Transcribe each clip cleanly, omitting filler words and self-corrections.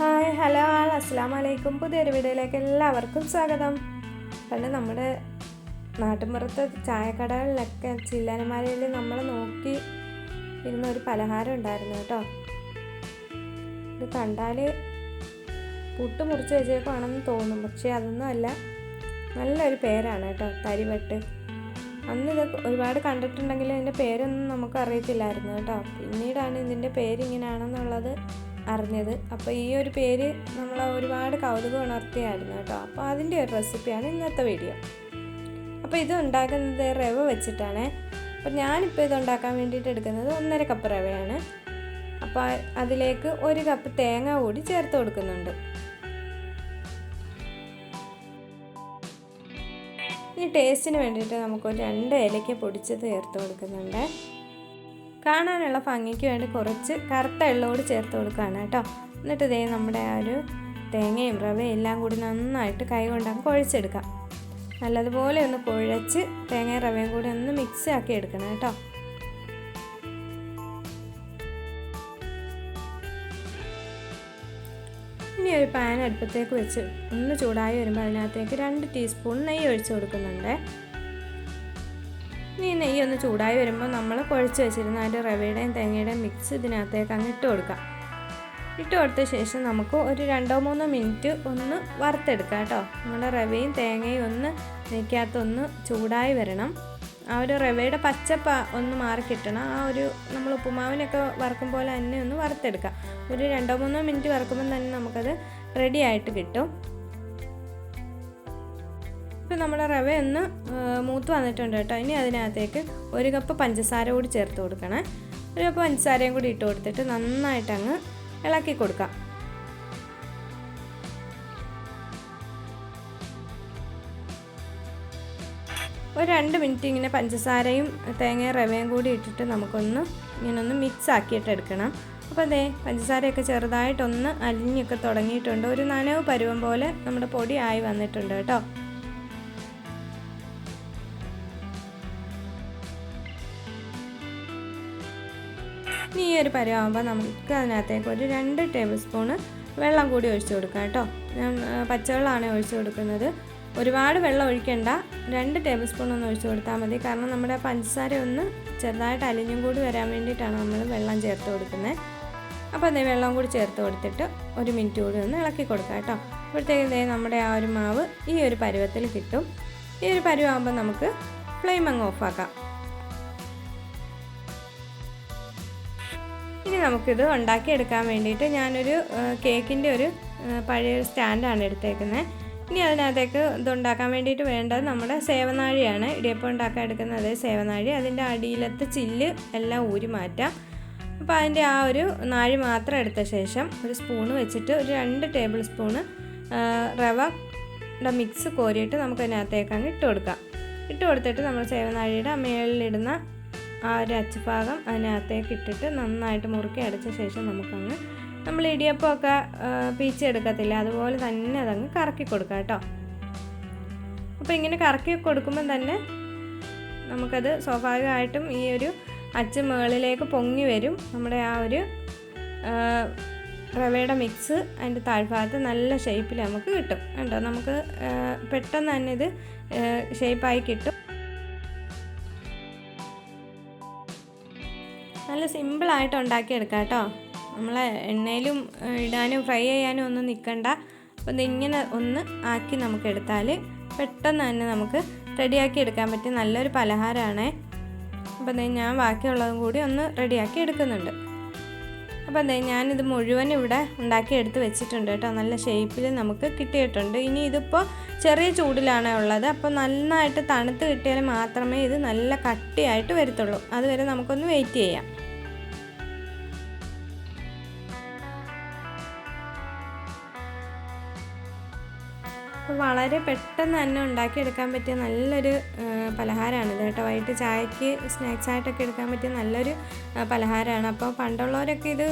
Hi hello അസ്സലാമു അലൈക്കും. പുതിയൊരു വീഡിയോയിലേക്ക് എല്ലാവർക്കും സ്വാഗതം. പണ്ട് നമ്മുടെ നാട്ടിൻപുറത്ത് ചായക്കടകളിലൊക്കെ ചില്ലനമാരയിൽ നമ്മൾ നോക്കി ഇരുന്ന ഒരു പലഹാരം ഉണ്ടായിരുന്നു കേട്ടോ. ഇത് കണ്ടാൽ പുട്ട് മുറിച്ച് വെച്ചേക്കുവാണെന്ന് തോന്നും, പക്ഷേ അതൊന്നും അല്ല. നല്ലൊരു പേരാണ് കേട്ടോ, തരിവട്ട്. അന്ന് ഇത് ഒരുപാട് കണ്ടിട്ടുണ്ടെങ്കിലും ഇതിൻ്റെ പേരൊന്നും നമുക്ക് അറിയത്തില്ലായിരുന്നു കേട്ടോ. പിന്നീടാണ് ഇതിൻ്റെ പേരിങ്ങനെയാണെന്നുള്ളത് അറിഞ്ഞത്. അപ്പോൾ ഈ ഒരു പേര് നമ്മളെ ഒരുപാട് കൗതുകം ഉണർത്തിയായിരുന്നു കേട്ടോ. അപ്പോൾ അതിൻ്റെ ഒരു റെസിപ്പിയാണ് ഇന്നത്തെ വീഡിയോ. അപ്പോൾ ഇത് ഉണ്ടാക്കുന്നത് റവ വെച്ചിട്ടാണ്. അപ്പോൾ ഞാനിപ്പോൾ ഇത് ഉണ്ടാക്കാൻ വേണ്ടിയിട്ട് എടുക്കുന്നത് 1.5 കപ്പ് റവയാണ്. അപ്പോൾ അതിലേക്ക് 1 കപ്പ് തേങ്ങ കൂടി ചേർത്ത് കൊടുക്കുന്നുണ്ട്. ഈ ടേസ്റ്റിന് വേണ്ടിയിട്ട് നമുക്കൊരു 2 ഏലക്ക പൊടിച്ചത് ചേർത്ത് കൊടുക്കുന്നുണ്ട്. കാണാനുള്ള ഭംഗിക്ക് വേണ്ടി കുറച്ച് കറുത്ത എള്ളോട് ചേർത്ത് കൊടുക്കുകയാണ് കേട്ടോ. എന്നിട്ട് ഇതേ നമ്മുടെ ആ ഒരു തേങ്ങയും റവയും എല്ലാം കൂടി നന്നായിട്ട് കൈ കൊണ്ടങ്ങ് കുഴച്ചെടുക്കാം. നല്ലതുപോലെ ഒന്ന് കുഴച്ച് തേങ്ങയും റവയും കൂടി ഒന്ന് മിക്സ് ആക്കി എടുക്കണം കേട്ടോ. ഇനി ഒരു പാൻ അടുപ്പത്തേക്ക് വെച്ച് ഒന്ന് ചൂടായി വരുമ്പോൾ അതിനകത്തേക്ക് 2 ടീസ്പൂൺ നെയ്യ് ഒഴിച്ച് കൊടുക്കുന്നുണ്ട്. ഇനി നെയ്യ് ഒന്ന് ചൂടായി വരുമ്പോൾ നമ്മൾ കുഴച്ച് വെച്ചിരുന്ന അതിൻ്റെ റവയുടെയും തേങ്ങയുടെയും മിക്സ് ഇതിനകത്തേക്ക് അങ്ങ് ഇട്ട് കൊടുക്കാം. ഇട്ട് കൊടുത്ത ശേഷം നമുക്ക് ഒരു 2-3 മിനിറ്റ് ഒന്ന് വറുത്തെടുക്കാം കേട്ടോ. നമ്മുടെ റവയും തേങ്ങയും ഒന്ന് നെയ്ക്കകത്തൊന്ന് ചൂടായി വരണം. ആ ഒരു റവയുടെ പച്ചപ്പ ഒന്ന് മാറി കിട്ടണം. ആ ഒരു നമ്മൾ ഉപ്പുമാവിനൊക്കെ വറുക്കും പോലെ തന്നെ ഒന്ന് വറുത്തെടുക്കാം. ഒരു 2-3 മിനിറ്റ് വറുക്കുമ്പോൾ തന്നെ നമുക്കത് റെഡി ആയിട്ട് കിട്ടും. ഇപ്പോൾ നമ്മുടെ റവ ഒന്ന് മൂത്ത് വന്നിട്ടുണ്ട് കേട്ടോ. ഇനി അതിനകത്തേക്ക് 1 കപ്പ് പഞ്ചസാര കൂടി ചേർത്ത് കൊടുക്കണം. 1 കപ്പ് പഞ്ചസാരയും കൂടി ഇട്ട് കൊടുത്തിട്ട് നന്നായിട്ട് അങ്ങ് ഇളക്കി കൊടുക്കാം. ഒരു 2 മിനിറ്റ് ഇങ്ങനെ പഞ്ചസാരയും തേങ്ങയും റവയും കൂടി ഇട്ടിട്ട് നമുക്കൊന്ന് ഇങ്ങനൊന്ന് മിക്സ് ആക്കിയിട്ട് എടുക്കണം. അപ്പോൾ അതേ പഞ്ചസാരയൊക്കെ ചെറുതായിട്ടൊന്ന് അലിഞ്ഞൊക്കെ തുടങ്ങിയിട്ടുണ്ട്. ഒരു നനവ് പരുവം പോലെ നമ്മുടെ പൊടി ആയി വന്നിട്ടുണ്ട് കേട്ടോ. ഇനി ഈ ഒരു പരുവാകുമ്പോൾ നമുക്ക് അതിനകത്തേക്ക് ഒരു 2 ടേബിൾ സ്പൂണ് വെള്ളം കൂടി ഒഴിച്ച് കൊടുക്കാം കേട്ടോ. ഞാൻ പച്ചവെള്ളമാണ് ഒഴിച്ച് കൊടുക്കുന്നത്. ഒരുപാട് വെള്ളം ഒഴിക്കേണ്ട, 2 ടേബിൾ സ്പൂൺ ഒന്ന് ഒഴിച്ച് കൊടുത്താൽ മതി. കാരണം നമ്മുടെ പഞ്ചസാര ഒന്ന് ചെറുതായിട്ട് അലിഞ്ഞും കൂടി വരാൻ വേണ്ടിയിട്ടാണ് നമ്മൾ വെള്ളം ചേർത്ത് കൊടുക്കുന്നത്. അപ്പോൾ അതേ വെള്ളം കൂടി ചേർത്ത് കൊടുത്തിട്ട് 1 മിനിറ്റ് കൂടി ഒന്ന് ഇളക്കി കൊടുക്കാം കേട്ടോ. അപ്പോഴത്തേക്ക് നമ്മുടെ ആ ഒരു മാവ് ഈ ഒരു പരുവത്തിൽ കിട്ടും. ഈ ഒരു പരുവാകുമ്പോൾ നമുക്ക് ഫ്ലെയിം അങ്ങ് ഓഫാക്കാം. ഇനി നമുക്കിത് ഉണ്ടാക്കിയെടുക്കാൻ വേണ്ടിയിട്ട് ഞാനൊരു കേക്കിൻ്റെ ഒരു പഴയ സ്റ്റാൻഡാണ് എടുത്തേക്കുന്നത്. ഇനി അതിനകത്തേക്ക് ഇതുണ്ടാക്കാൻ വേണ്ടിയിട്ട് വേണ്ടത് നമ്മുടെ സേവനാഴിയാണ്. ഇടിയപ്പം ഉണ്ടാക്കാൻ എടുക്കുന്ന അതേ സേവനാഴി. അതിൻ്റെ അടിയിലത്തെ ചില്ല് എല്ലാം ഊരി മാറ്റാം. അപ്പോൾ അതിൻ്റെ ആ ഒരു നാഴി മാത്രം എടുത്ത ശേഷം ഒരു സ്പൂണ് വെച്ചിട്ട് ഒരു 2 ടേബിൾ സ്പൂണ് റവയുടെ മിക്സ് കോരിയിട്ട് നമുക്കതിനകത്തേക്ക് അങ്ങ് ഇട്ട് കൊടുക്കാം. ഇട്ട് കൊടുത്തിട്ട് നമ്മൾ സേവനാഴിയുടെ മേളിലിടുന്ന ആ ഒരു അച്ചുഭാഗം അതിനകത്തേക്ക് ഇട്ടിട്ട് നന്നായിട്ട് മുറുക്കി അടച്ച ശേഷം നമുക്കങ്ങ് നമ്മൾ ഇടിയപ്പമൊക്കെ പീച്ചെടുക്കത്തില്ല, അതുപോലെ തന്നെ അതങ്ങ് കറക്കി കൊടുക്കാം കേട്ടോ. അപ്പോൾ ഇങ്ങനെ കറക്കി കൊടുക്കുമ്പം തന്നെ നമുക്കത് സ്വാഭാവികമായിട്ടും ഈ ഒരു അച്ച് മുകളിലേക്ക് പൊങ്ങി വരും. നമ്മുടെ ആ ഒരു റവയുടെ മിക്സ് അതിൻ്റെ താഴ്ഭാഗത്ത് നല്ല ഷേപ്പിൽ നമുക്ക് കിട്ടും കേട്ടോ. നമുക്ക് പെട്ടെന്ന് തന്നെ ഇത് ഷേപ്പായി കിട്ടും. നല്ല സിമ്പിളായിട്ട് ഉണ്ടാക്കിയെടുക്കാം കേട്ടോ. നമ്മൾ എണ്ണയിലും ഇടാനും ഫ്രൈ ചെയ്യാനും ഒന്നും നിൽക്കണ്ട. അപ്പോൾ ഇതിങ്ങനെ ഒന്ന് ആക്കി നമുക്കെടുത്താൽ പെട്ടെന്ന് തന്നെ നമുക്ക് റെഡിയാക്കി എടുക്കാൻ പറ്റിയ നല്ലൊരു പലഹാരമാണ്. അപ്പോൾ ഞാൻ ബാക്കിയുള്ളതും കൂടി ഒന്ന് റെഡിയാക്കി എടുക്കുന്നുണ്ട്. അപ്പോൾ ഞാനിത് മുഴുവൻ ഇവിടെ ഉണ്ടാക്കിയെടുത്ത് വെച്ചിട്ടുണ്ട് കേട്ടോ. നല്ല ഷേപ്പിൽ നമുക്ക് കിട്ടിയിട്ടുണ്ട്. ഇനി ഇതിപ്പോൾ ചെറിയ ചൂടിലാണ് ഉള്ളത്. അപ്പോൾ നന്നായിട്ട് തണുത്ത് കിട്ടിയാൽ മാത്രമേ ഇത് നല്ല കട്ടിയായിട്ട് വരത്തുള്ളൂ. അതുവരെ നമുക്കൊന്ന് വെയിറ്റ് ചെയ്യാം. വളരെ പെട്ടെന്ന് തന്നെ ഉണ്ടാക്കിയെടുക്കാൻ പറ്റിയ നല്ലൊരു പലഹാരമാണിത് കേട്ടോ. വൈകിട്ട് ചായക്ക് സ്നാക്സായിട്ടൊക്കെ എടുക്കാൻ പറ്റിയ നല്ലൊരു പലഹാരമാണ്. അപ്പോൾ പണ്ടുള്ളവരൊക്കെ ഇത്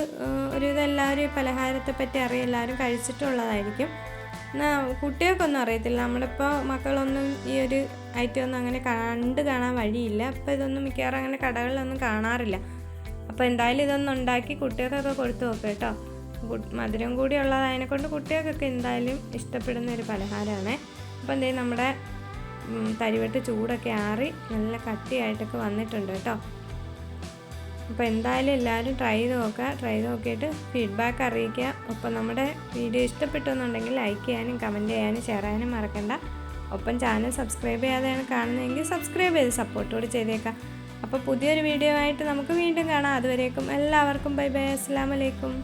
ഒരുവിധം എല്ലാവരും ഈ പലഹാരത്തെ പറ്റി അറിയാം, എല്ലാവരും കഴിച്ചിട്ടുള്ളതായിരിക്കും. എന്നാൽ കുട്ടികൾക്കൊന്നും അറിയത്തില്ല. നമ്മളിപ്പോൾ മക്കളൊന്നും ഈ ഒരു ഐറ്റം ഒന്നും അങ്ങനെ കാണാൻ വഴിയില്ല. അപ്പോൾ ഇതൊന്നും മിക്കവാറും അങ്ങനെ കടകളിലൊന്നും കാണാറില്ല. അപ്പോൾ എന്തായാലും ഇതൊന്നും ഉണ്ടാക്കി കുട്ടികൾക്കൊക്കെ കൊടുത്തു നോക്കാം കേട്ടോ. മധുരം കൂടി ഉള്ളതിനെക്കൊണ്ട് കുട്ടികൾക്കൊക്കെ എന്തായാലും ഇഷ്ടപ്പെടുന്ന ഒരു പലഹാരമാണ്. അപ്പോൾ എന്തെങ്കിലും നമ്മുടെ തരിവെട്ട് ചൂടൊക്കെ ആറി നല്ല കട്ടിയായിട്ടൊക്കെ വന്നിട്ടുണ്ട് കേട്ടോ. അപ്പോൾ എന്തായാലും എല്ലാവരും ട്രൈ ചെയ്ത് നോക്കുക. ട്രൈ ചെയ്ത് നോക്കിയിട്ട് ഫീഡ്ബാക്ക് അറിയിക്കുക. ഒപ്പം നമ്മുടെ വീഡിയോ ഇഷ്ടപ്പെട്ടു എന്നുണ്ടെങ്കിൽ ലൈക്ക് ചെയ്യാനും കമൻറ്റ് ചെയ്യാനും ഷെയർ ചെയ്യാനും മറക്കണ്ട. ഒപ്പം ചാനൽ സബ്സ്ക്രൈബ് ചെയ്യാതെയാണ് കാണുന്നതെങ്കിൽ സബ്സ്ക്രൈബ് ചെയ്ത് സപ്പോർട്ടോട് ചെയ്തേക്കാം. അപ്പോൾ പുതിയൊരു വീഡിയോ ആയിട്ട് നമുക്ക് വീണ്ടും കാണാം. അതുവരേക്കും എല്ലാവർക്കും ബൈ ബൈ. അസ്സലാമു അലൈക്കും.